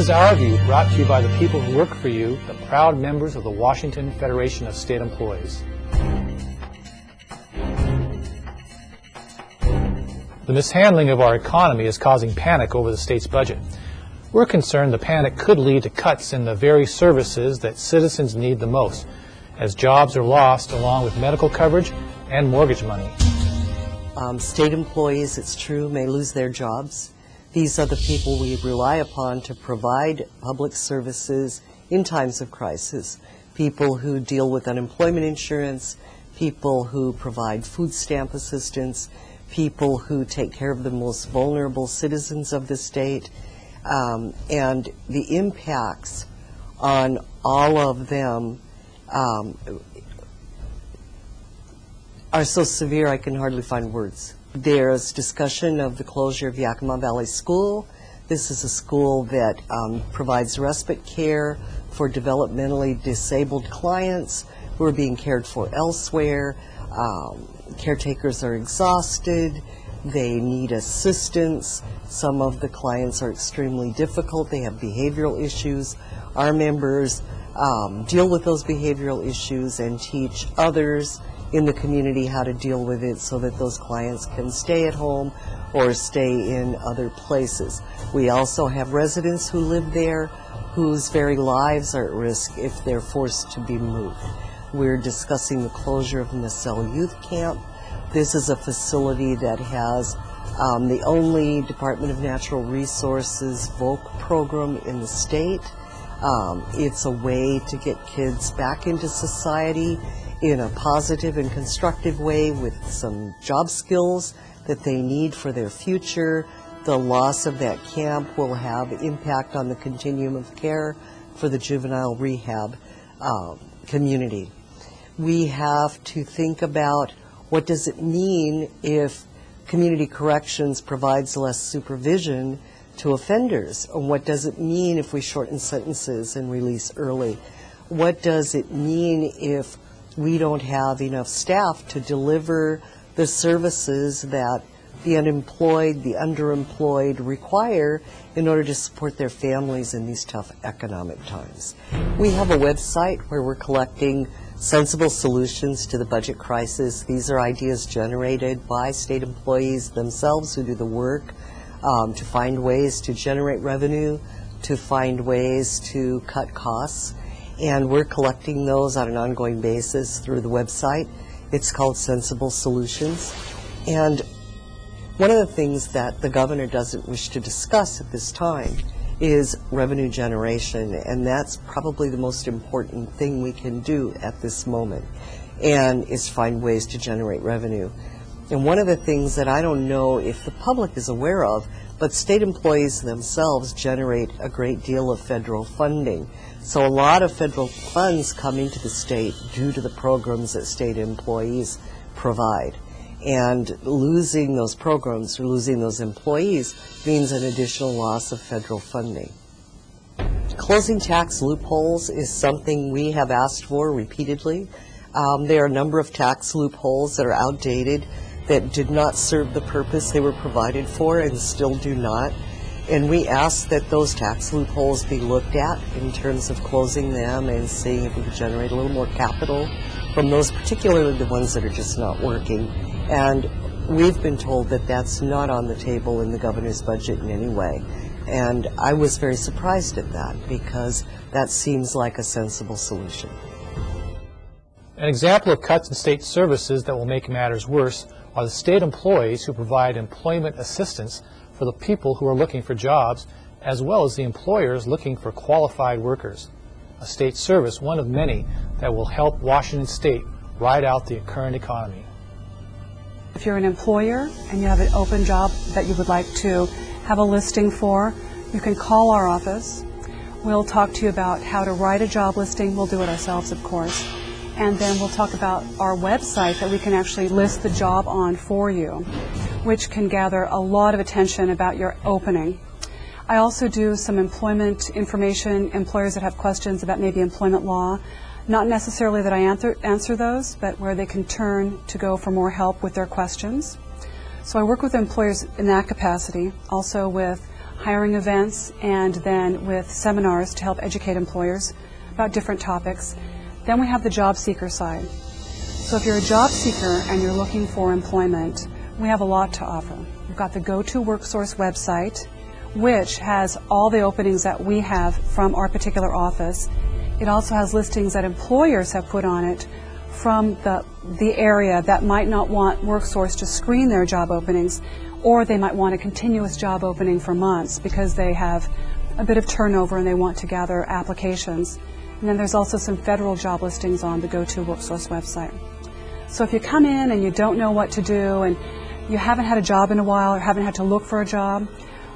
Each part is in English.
is Our View, brought to you by the people who work for you, the proud members of the Washington Federation of State Employees. The mishandling of our economy is causing panic over the state's budget. We're concerned the panic could lead to cuts in the very services that citizens need the most, as jobs are lost along with medical coverage and mortgage money. State employees, it's true, may lose their jobs. These are the people we rely upon to provide public services in times of crisis. People who deal with unemployment insurance, people who provide food stamp assistance, people who take care of the most vulnerable citizens of the state, and the impacts on all of them are so severe I can hardly find words. There's discussion of the closure of Yakima Valley School. This is a school that provides respite care for developmentally disabled clients who are being cared for elsewhere. Caretakers are exhausted. They need assistance. Some of the clients are extremely difficult. They have behavioral issues. Our members deal with those behavioral issues and teach others in the community how to deal with it so that those clients can stay at home or stay in other places. We also have residents who live there whose very lives are at risk if they're forced to be moved. We're discussing the closure of Nacelle Youth Camp. This is a facility that has the only Department of Natural Resources VOC program in the state. It's a way to get kids back into society in a positive and constructive way with some job skills that they need for their future. The loss of that camp will have impact on the continuum of care for the juvenile rehab community. We have to think about what does it mean if community corrections provides less supervision to offenders? And what does it mean if we shorten sentences and release early? What does it mean if we don't have enough staff to deliver the services that the unemployed, the underemployed require in order to support their families in these tough economic times? We have a website where we're collecting sensible solutions to the budget crisis. These are ideas generated by state employees themselves who do the work to find ways to generate revenue, to find ways to cut costs. And we're collecting those on an ongoing basis through the website. It's called Sensible Solutions. And one of the things that the governor doesn't wish to discuss at this time is revenue generation, and that's probably the most important thing we can do at this moment, and is find ways to generate revenue. And one of the things that I don't know if the public is aware of, but state employees themselves generate a great deal of federal funding. So a lot of federal funds come into the state due to the programs that state employees provide. And losing those programs or losing those employees means an additional loss of federal funding. Closing tax loopholes is something we have asked for repeatedly. There are a number of tax loopholes that are outdated, that did not serve the purpose they were provided for and still do not. And we ask that those tax loopholes be looked at in terms of closing them and seeing if we could generate a little more capital from those, particularly the ones that are just not working. And we've been told that that's not on the table in the governor's budget in any way. And I was very surprised at that, because that seems like a sensible solution. An example of cuts in state services that will make matters worse are the state employees who provide employment assistance for the people who are looking for jobs, as well as the employers looking for qualified workers. A state service, one of many, that will help Washington State ride out the current economy. If you're an employer and you have an open job that you would like to have a listing for, you can call our office. We'll talk to you about how to write a job listing. We'll do it ourselves, of course. And then we'll talk about our website that we can actually list the job on for you, which can gather a lot of attention about your opening. I also do some employment information, employers that have questions about maybe employment law. Not necessarily that I answer those, but where they can turn to go for more help with their questions. So I work with employers in that capacity, also with hiring events, and then with seminars to help educate employers about different topics. Then we have the job seeker side. So if you're a job seeker and you're looking for employment, we have a lot to offer. We've got the Go-To-WorkSource website, which has all the openings that we have from our particular office. It also has listings that employers have put on it from the area that might not want WorkSource to screen their job openings, or they might want a continuous job opening for months because they have a bit of turnover and they want to gather applications. And then there's also some federal job listings on the Go-To-WorkSource website. So if you come in and you don't know what to do and you haven't had a job in a while or haven't had to look for a job,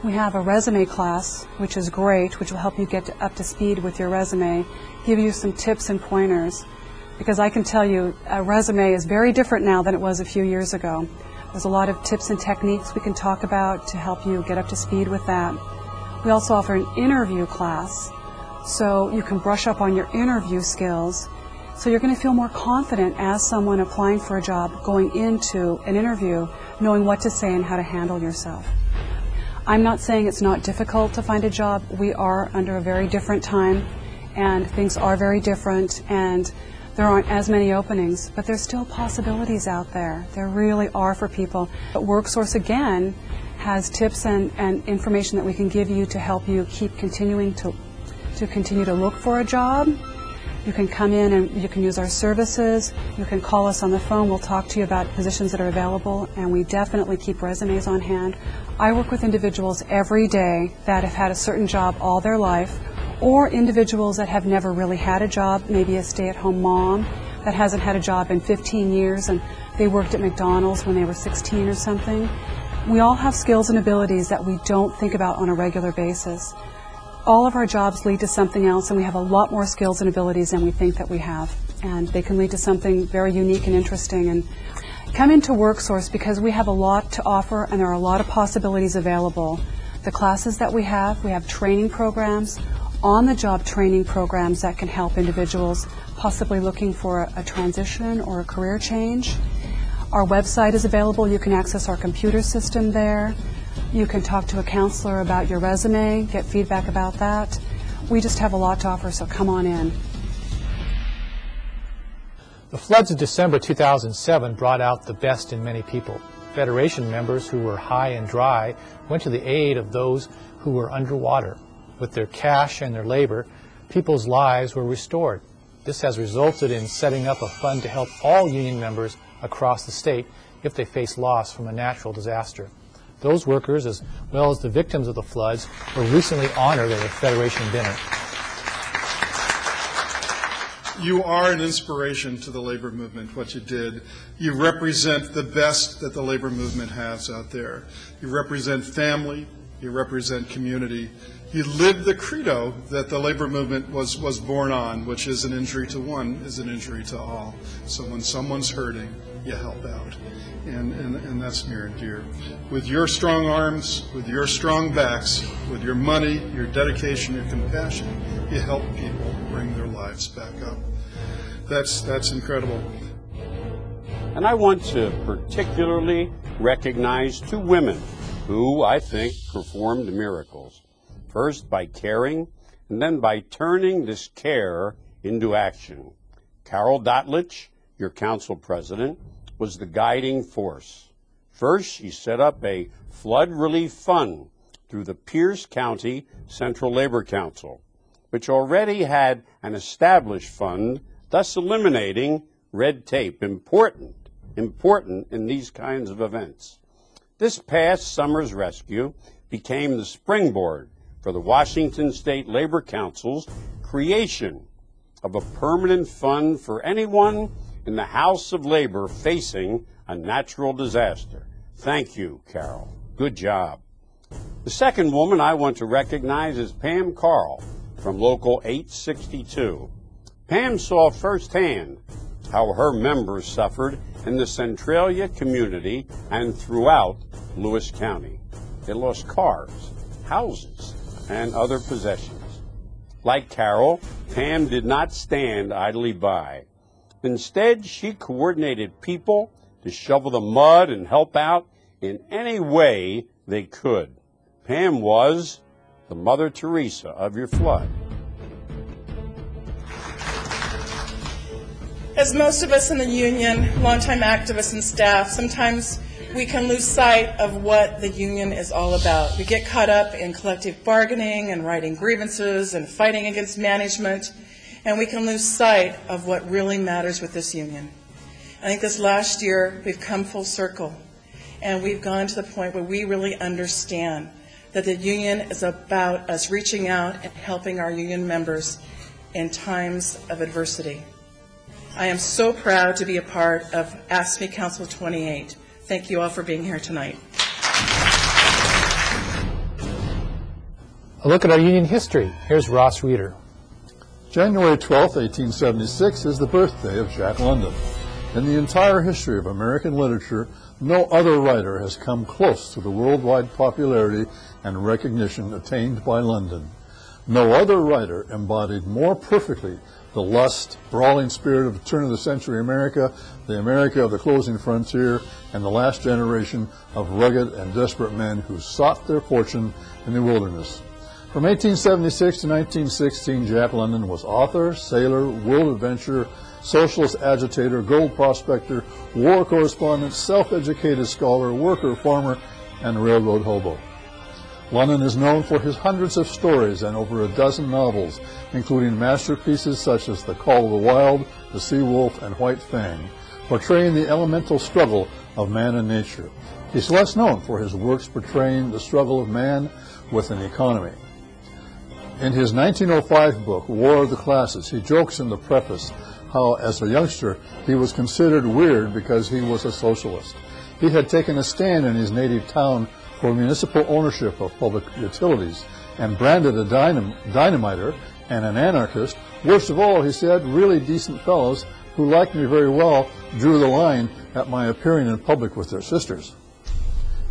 we have a resume class, which is great, which will help you get up to speed with your resume, give you some tips and pointers. Because I can tell you, a resume is very different now than it was a few years ago. There's a lot of tips and techniques we can talk about to help you get up to speed with that. We also offer an interview class, so you can brush up on your interview skills. So you're going to feel more confident as someone applying for a job going into an interview, knowing what to say and how to handle yourself. I'm not saying it's not difficult to find a job. We are under a very different time, and things are very different, and there aren't as many openings, but there's still possibilities out there. There really are for people. But WorkSource, again, has tips and information that we can give you to help you keep continuing to continue to look for a job. You can come in and you can use our services. You can call us on the phone. We'll talk to you about positions that are available, and we definitely keep resumes on hand. I work with individuals every day that have had a certain job all their life, or individuals that have never really had a job, maybe a stay-at-home mom that hasn't had a job in 15 years and they worked at McDonald's when they were 16 or something. We all have skills and abilities that we don't think about on a regular basis. All of our jobs lead to something else, and we have a lot more skills and abilities than we think that we have. And they can lead to something very unique and interesting. And come into WorkSource because we have a lot to offer and there are a lot of possibilities available. The classes that we have training programs, on-the-job training programs that can help individuals possibly looking for a transition or a career change. Our website is available. You can access our computer system there. You can talk to a counselor about your resume, get feedback about that. We just have a lot to offer, so come on in. The floods of December 2007 brought out the best in many people. Federation members who were high and dry went to the aid of those who were underwater. With their cash and their labor, people's lives were restored. This has resulted in setting up a fund to help all union members across the state if they face loss from a natural disaster. Those workers, as well as the victims of the floods, were recently honored at a Federation dinner. You are an inspiration to the labor movement, what you did. You represent the best that the labor movement has out there. You represent family, you represent community. You live the credo that the labor movement was born on, which is an injury to one is an injury to all. So when someone's hurting, you help out. And that's near and dear. With your strong arms, with your strong backs, with your money, your dedication, your compassion, you help people bring their lives back up. That's incredible. And I want to particularly recognize two women who I think performed miracles. First by caring, and then by turning this care into action. Carol Dotlich, your council president, was the guiding force. First, she set up a flood relief fund through the Pierce County Central Labor Council, which already had an established fund, thus eliminating red tape, important in these kinds of events. This past summer's rescue became the springboard for the Washington State Labor Council's creation of a permanent fund for anyone in the House of Labor facing a natural disaster. Thank you, Carol. Good job. The second woman I want to recognize is Pam Carl from Local 862. Pam saw firsthand how her members suffered in the Centralia community and throughout Lewis County. They lost cars, houses, and other possessions. Like Carol, Pam did not stand idly by. Instead, she coordinated people to shovel the mud and help out in any way they could. Pam was the Mother Teresa of your flood. As most of us in the union, longtime activists and staff, sometimes we can lose sight of what the union is all about. We get caught up in collective bargaining and writing grievances and fighting against management, and we can lose sight of what really matters with this union. I think this last year we've come full circle, and we've gone to the point where we really understand that the union is about us reaching out and helping our union members in times of adversity. I am so proud to be a part of AFSCME Council 28. Thank you all for being here tonight. A look at our union history. Here's Ross Reeder. January 12, 1876 is the birthday of Jack London. In the entire history of American literature, no other writer has come close to the worldwide popularity and recognition attained by London. No other writer embodied more perfectly the lust, brawling spirit of turn-of-the-century America, the America of the closing frontier, and the last generation of rugged and desperate men who sought their fortune in the wilderness. From 1876 to 1916, Jack London was author, sailor, world adventurer, socialist agitator, gold prospector, war correspondent, self-educated scholar, worker, farmer, and railroad hobo. London is known for his hundreds of stories and over a dozen novels, including masterpieces such as The Call of the Wild, The Sea Wolf, and White Fang, portraying the elemental struggle of man and nature. He's less known for his works portraying the struggle of man with an economy. In his 1905 book, War of the Classes, he jokes in the preface how, as a youngster, he was considered weird because he was a socialist. He had taken a stand in his native town for municipal ownership of public utilities and branded a dynamiter and an anarchist. Worst of all, he said, really decent fellows who liked me very well drew the line at my appearing in public with their sisters.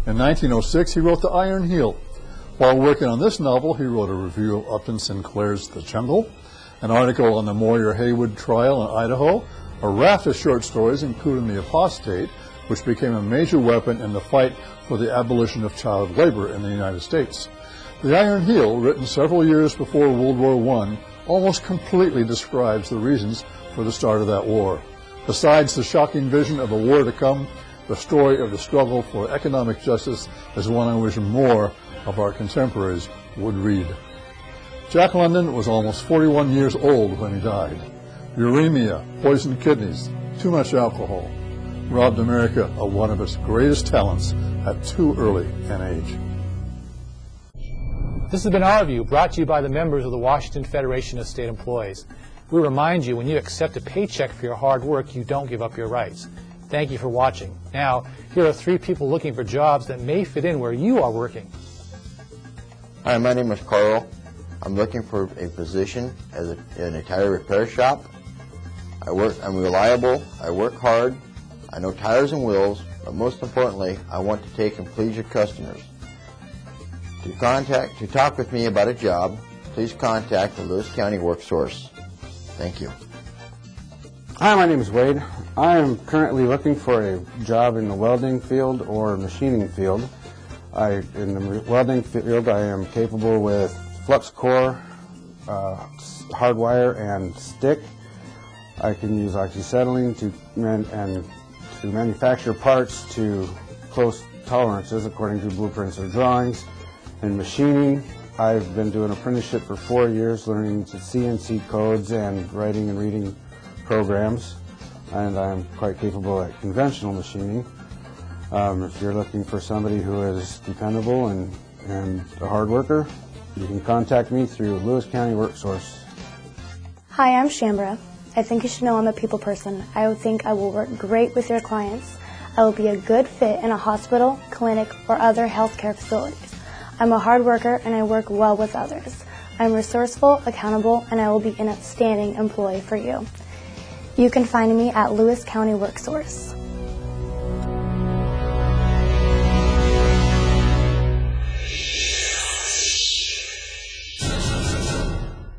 In 1906, he wrote The Iron Heel. While working on this novel, he wrote a review of Upton Sinclair's The Jungle, an article on the Moyer-Haywood trial in Idaho, a raft of short stories, including The Apostate, which became a major weapon in the fight for the abolition of child labor in the United States. The Iron Heel, written several years before World War I, almost completely describes the reasons for the start of that war. Besides the shocking vision of a war to come, the story of the struggle for economic justice is one I wish more of our contemporaries would read. Jack London was almost 41 years old when he died. Uremia, poisoned kidneys, too much alcohol, robbed America of one of its greatest talents at too early an age. This has been Our View, brought to you by the members of the Washington Federation of State Employees. We remind you, when you accept a paycheck for your hard work, you don't give up your rights. Thank you for watching. Now, here are 3 people looking for jobs that may fit in where you are working. Hi, my name is Carl. I'm looking for a position in a tire repair shop. I'm reliable, I work hard, I know tires and wheels, but most importantly, I want to take and please your customers. To talk with me about a job, please contact the Lewis County WorkSource. Thank you. Hi, my name is Wade. I am currently looking for a job in the welding field or machining field. In the welding field, I am capable with flux core, hard wire, and stick. I can use oxyacetylene to manufacture parts to close tolerances according to blueprints or drawings. In machining, I've been doing apprenticeship for 4 years, learning CNC codes and writing and reading programs, and I'm quite capable at conventional machining. If you're looking for somebody who is dependable and a hard worker, you can contact me through Lewis County WorkSource. Hi, I'm Shambra. I think you should know I'm a people person. I would think I will work great with your clients. I will be a good fit in a hospital, clinic, or other healthcare facilities. I'm a hard worker and I work well with others. I'm resourceful, accountable, and I will be an outstanding employee for you. You can find me at Lewis County WorkSource.